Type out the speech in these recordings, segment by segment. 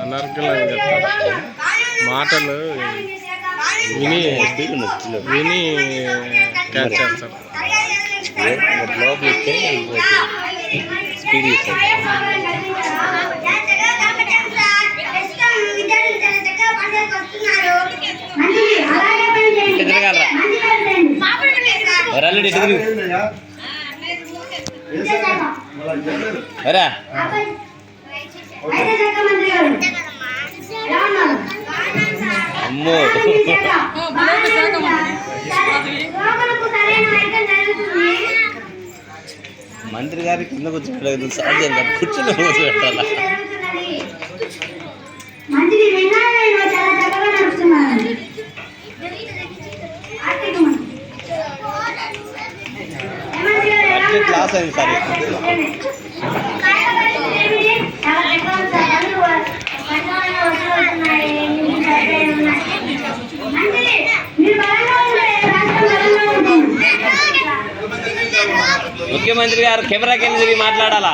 అనర్గళంగా చెప్తారు మాటలు విని విని క్యాచ్ చేస్తారు. స్పీడ్ చేస్తారు. అమ్మో మంత్రి గారి కింద కూర్చోలేదు, సాధ్యం కాదు, కూర్చొని కూర్చోబెట్టాలా. క్లాస్ అయింది సార్. ముఖ్యమంత్రి గారు కెమెరాకి వెళ్ళి తిరిగి మాట్లాడాలా.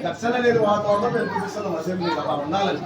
ఘర్షణ లేదు వాతావరణం మేము చూపిస్తున్నాం అసెంబ్లీ అలా ఉండాలని.